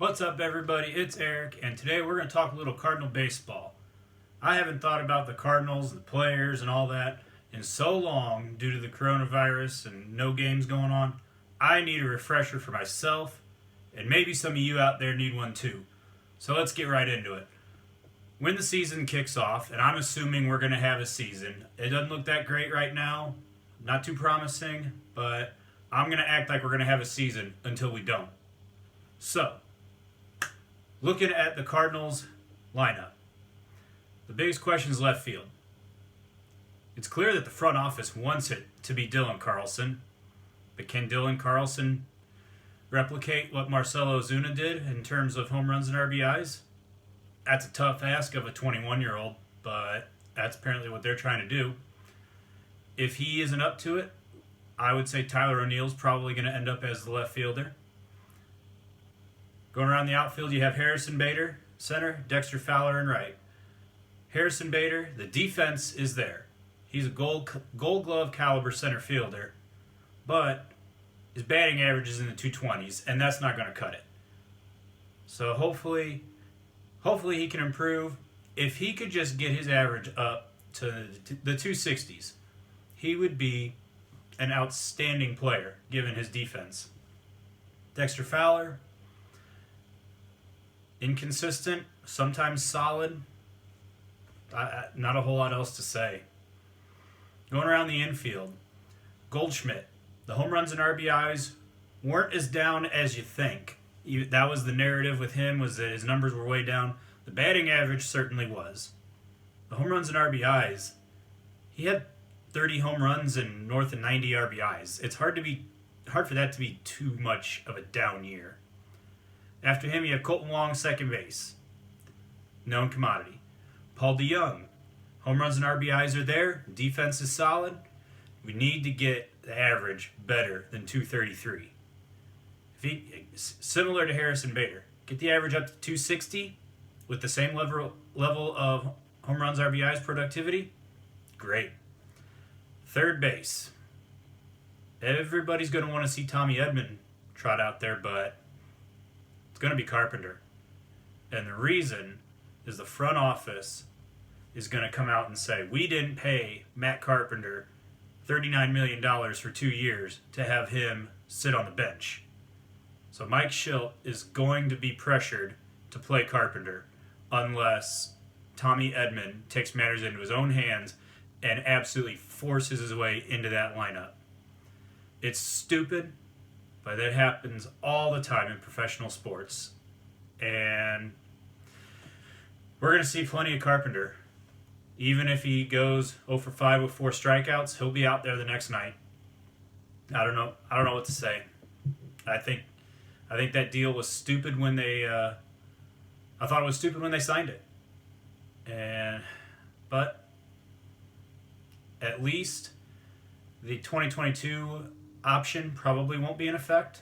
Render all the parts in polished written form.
What's up, everybody? It's Eric, and today we're going to talk a little Cardinal baseball. I haven't thought about the Cardinals, the players, and all that in so long due to the coronavirus and no games going on. I need a refresher for myself, and maybe some of you out there need one too. So let's get right into it. When the season kicks off, and I'm assuming we're going to have a season, it doesn't look that great right now, not too promising, but I'm going to act like we're going to have a season until we don't. So, looking at the Cardinals lineup, the biggest question is left field. It's clear that the front office wants it to be Dylan Carlson, but can Dylan Carlson replicate what Marcell Ozuna did in terms of home runs and RBIs? That's a tough ask of a 21-year-old, but that's apparently what they're trying to do. If he isn't up to it, I would say Tyler O'Neill's probably going to end up as the left fielder. Going around the outfield, you have Harrison Bader, center, Dexter Fowler in right. Harrison Bader, the defense is there. He's a gold glove caliber center fielder, but his batting average is in the 220s, and that's not going to cut it. So hopefully he can improve. If he could just get his average up to the 260s, he would be an outstanding player given his defense. Dexter Fowler, inconsistent, sometimes solid. Not a whole lot else to say. Going around the infield, Goldschmidt. The home runs and RBIs weren't as down as you think. That was the narrative with him, was that his numbers were way down. The batting average certainly was. The home runs and RBIs, he had 30 home runs and north of 90 RBIs. It's hard for that to be too much of a down year. After him, you have Colton Wong, second base. Known commodity. Paul DeYoung. Home runs and RBIs are there. Defense is solid. We need to get the average better than 233. Similar to Harrison Bader. Get the average up to 260 with the same level of home runs, RBIs, productivity. Great. Third base. Everybody's going to want to see Tommy Edman trot out there, but it's going to be Carpenter. And the reason is the front office is going to come out and say, we didn't pay Matt Carpenter $39 million for 2 years to have him sit on the bench. So Mike Shildt is going to be pressured to play Carpenter unless Tommy Edman takes matters into his own hands and absolutely forces his way into that lineup. It's stupid, but that happens all the time in professional sports. And we're going to see plenty of Carpenter. Even if he goes 0 for 5 with 4 strikeouts, he'll be out there the next night. I don't know what to say. I think that deal was stupid when they I thought it was stupid when they signed it. But at least the 2022 option probably won't be in effect.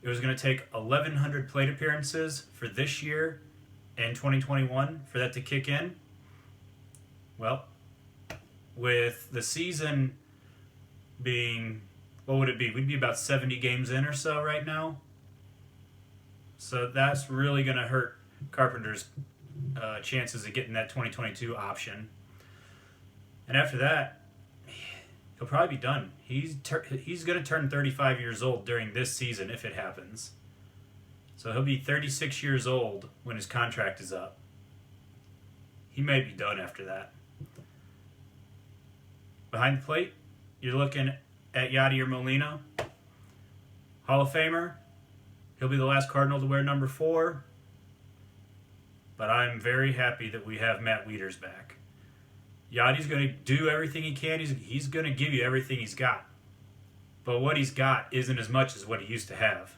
It was going to take 1,100 plate appearances for this year and 2021 for that to kick in. Well, with the season being, what would it be? We'd be about 70 games in or so right now. So that's really going to hurt Carpenter's chances of getting that 2022 option. And after that, he'll probably be done. He's going to turn 35 years old during this season if it happens. So he'll be 36 years old when his contract is up. He may be done after that. Behind the plate, you're looking at Yadier Molina. Hall of Famer. He'll be the last Cardinal to wear number 4. But I'm very happy that we have Matt Wieters back. Yadi's going to do everything he can. He's going to give you everything he's got. But what he's got isn't as much as what he used to have.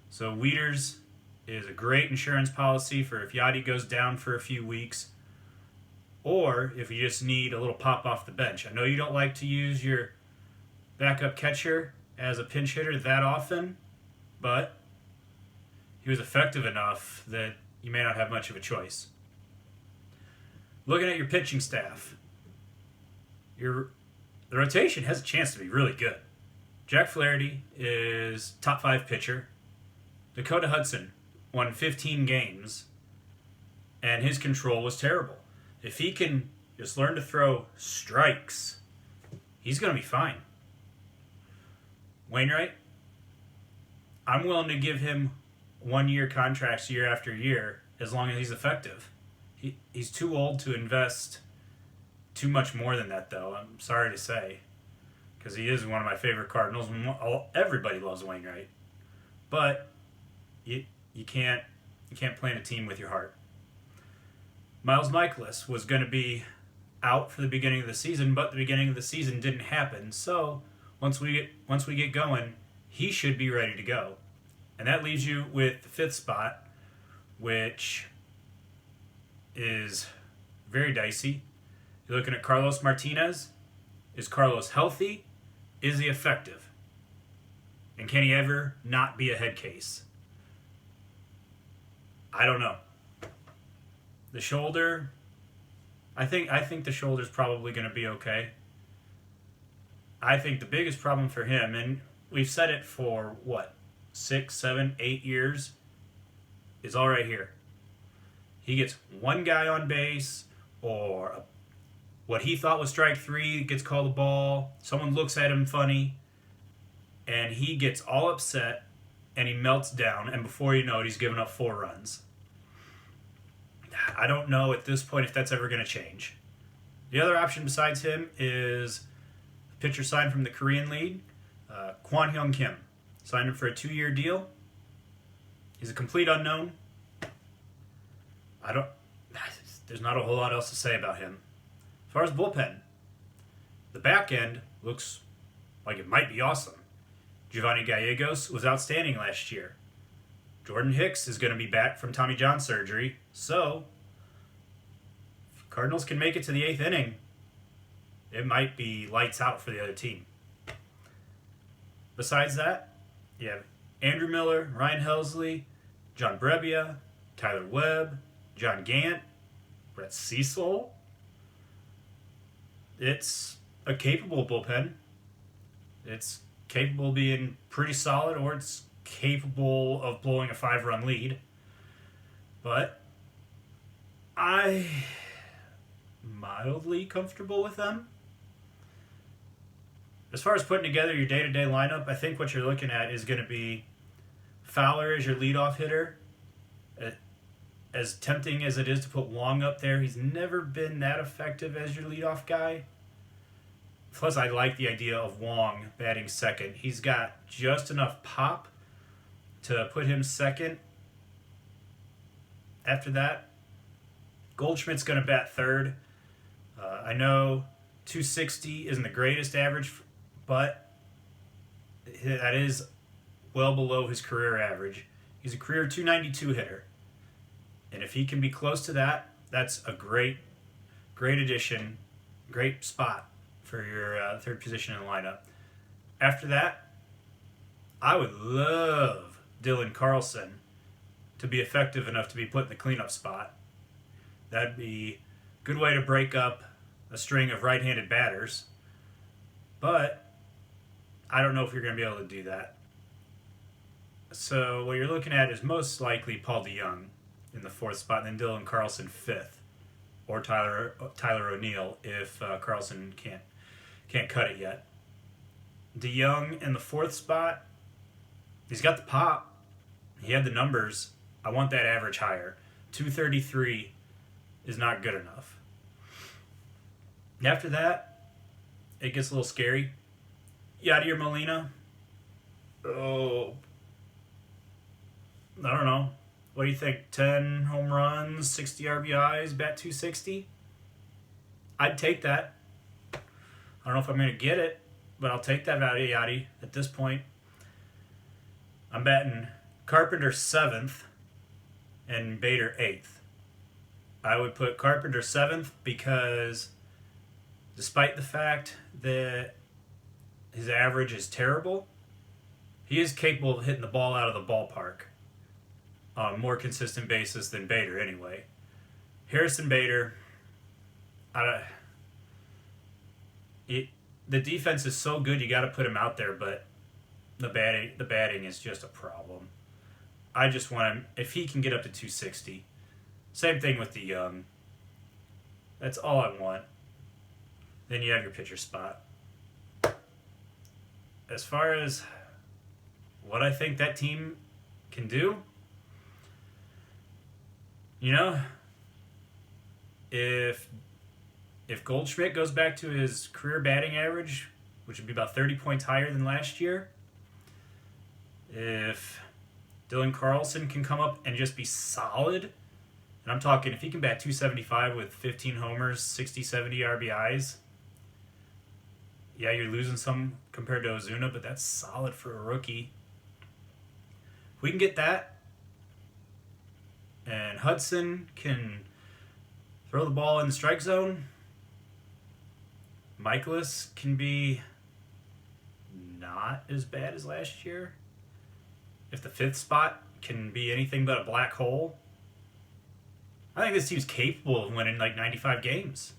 So Wieters is a great insurance policy for if Yadi goes down for a few weeks, or if you just need a little pop off the bench. I know you don't like to use your backup catcher as a pinch hitter that often, but he was effective enough that you may not have much of a choice. Looking at your pitching staff, the rotation has a chance to be really good. Jack Flaherty is top 5 pitcher. Dakota Hudson, won 15 games, and his control was terrible. If he can just learn to throw strikes, he's going to be fine. Wainwright, I'm willing to give him 1-year contracts year after year as long as he's effective. He's too old to invest too much more than that, though. I'm sorry to say, because he is one of my favorite Cardinals. Everybody loves Wainwright, but you can't plan a team with your heart. Miles Michaelis was going to be out for the beginning of the season, but the beginning of the season didn't happen. So once we get going, he should be ready to go, and that leaves you with the 5th spot, which is very dicey. You're looking at Carlos Martinez. Is Carlos healthy? Is he effective? And can he ever not be a head case? I don't know. The shoulder, I think the shoulder's probably going to be okay. I think the biggest problem for him, and we've said it for, 6, 7, 8 years, is all right here. He gets one guy on base, or what he thought was strike 3 gets called a ball. Someone looks at him funny, and he gets all upset, and he melts down, and before you know it, he's given up 4 runs. I don't know at this point if that's ever going to change. The other option besides him is a pitcher signed from the Korean League, Kwon Hyung Kim. Signed him for a 2-year deal. He's a complete unknown. There's not a whole lot else to say about him. As far as bullpen, the back end looks like it might be awesome. Giovanni Gallegos was outstanding last year. Jordan Hicks is going to be back from Tommy John surgery, so if Cardinals can make it to the 8th inning, it might be lights out for the other team. Besides that, you have Andrew Miller, Ryan Helsley, John Brebbia, Tyler Webb, John Gant, Brett Cecil. It's a capable bullpen. It's capable of being pretty solid, or it's capable of blowing a 5-run lead. But I'm mildly comfortable with them. As far as putting together your day-to-day lineup, I think what you're looking at is going to be Fowler as your leadoff hitter. As tempting as it is to put Wong up there, he's never been that effective as your leadoff guy. Plus, I like the idea of Wong batting second. He's got just enough pop to put him second. After that, Goldschmidt's going to bat third. I know 260 isn't the greatest average, but that is well below his career average. He's a career 292 hitter. And if he can be close to that, that's a great addition, great spot for your third position in the lineup. After that, I would love Dylan Carlson to be effective enough to be put in the cleanup spot. That'd be a good way to break up a string of right-handed batters. But I don't know if you're going to be able to do that. So what you're looking at is most likely Paul DeYoung in the 4th spot, and then Dylan Carlson 5th, or Tyler O'Neill if Carlson can't cut it yet. DeYoung in the 4th spot, he's got the pop. He had the numbers. I want that average higher. 233 is not good enough. After that, it gets a little scary. Yadier Molina. Oh, I don't know. What do you think? 10 home runs, 60 RBIs, bat 260? I'd take that. I don't know if I'm going to get it, but I'll take that out of Yadi at this point. I'm batting Carpenter 7th and Bader 8th. I would put Carpenter 7th because despite the fact that his average is terrible, he is capable of hitting the ball out of the ballpark on a more consistent basis than Bader anyway. Harrison Bader, the defense is so good you got to put him out there, but the batting is just a problem. I just want him, if he can get up to 260. Same thing with DeYoung. That's all I want. Then you have your pitcher spot. As far as what I think that team can do, you know, if Goldschmidt goes back to his career batting average, which would be about 30 points higher than last year, if Dylan Carlson can come up and just be solid, and I'm talking if he can bat 275 with 15 homers, 60, 70 RBIs, yeah, you're losing some compared to Ozuna, but that's solid for a rookie. If we can get that, and Hudson can throw the ball in the strike zone, Michaelis can be not as bad as last year. If the fifth spot can be anything but a black hole, I think this team's capable of winning like 95 games.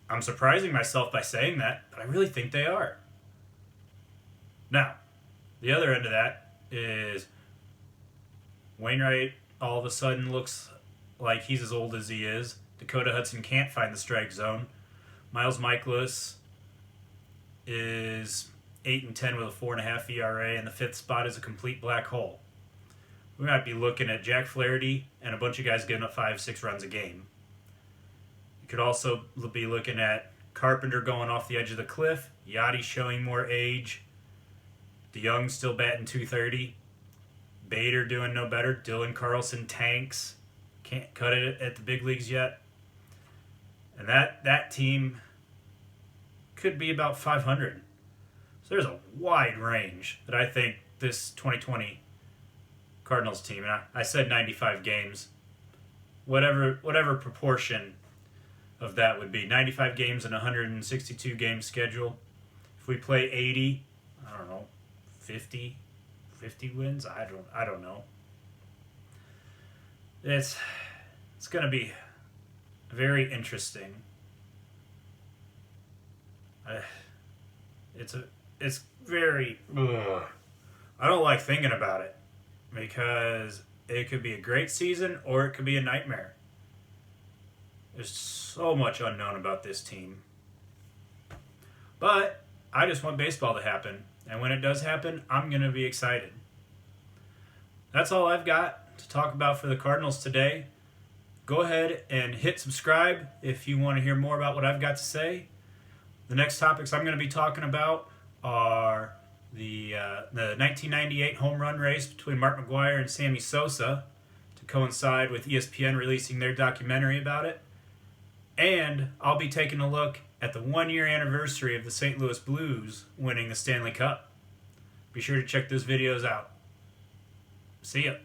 I'm surprising myself by saying that, but I really think they are. Now, the other end of that is Wainwright all of a sudden looks like he's as old as he is. Dakota Hudson can't find the strike zone. Miles Michaelis is 8-10 with a 4.5 ERA, and the fifth spot is a complete black hole. We might be looking at Jack Flaherty and a bunch of guys giving up 5-6 runs a game. You could also be looking at Carpenter going off the edge of the cliff, Yachty showing more age, DeYoung still batting 230, Bader doing no better, Dylan Carlson tanks, can't cut it at the big leagues yet. And that team could be about 500. So there's a wide range that I think this 2020 Cardinals team, and I said 95 games, whatever proportion of that would be. 95 games in a 162 game schedule. If we play 80, I don't know, 50 wins. I don't know. It's going to be very interesting. It's very. Ugh. I don't like thinking about it because it could be a great season or it could be a nightmare. There's so much unknown about this team. But I just want baseball to happen. And when it does happen, I'm going to be excited. That's all I've got to talk about for the Cardinals today. Go ahead and hit subscribe if you want to hear more about what I've got to say. The next topics I'm going to be talking about are the 1998 home run race between Mark McGwire and Sammy Sosa to coincide with ESPN releasing their documentary about it. And I'll be taking a look at the 1-year anniversary of the St. Louis Blues winning the Stanley Cup. Be sure to check those videos out. See ya.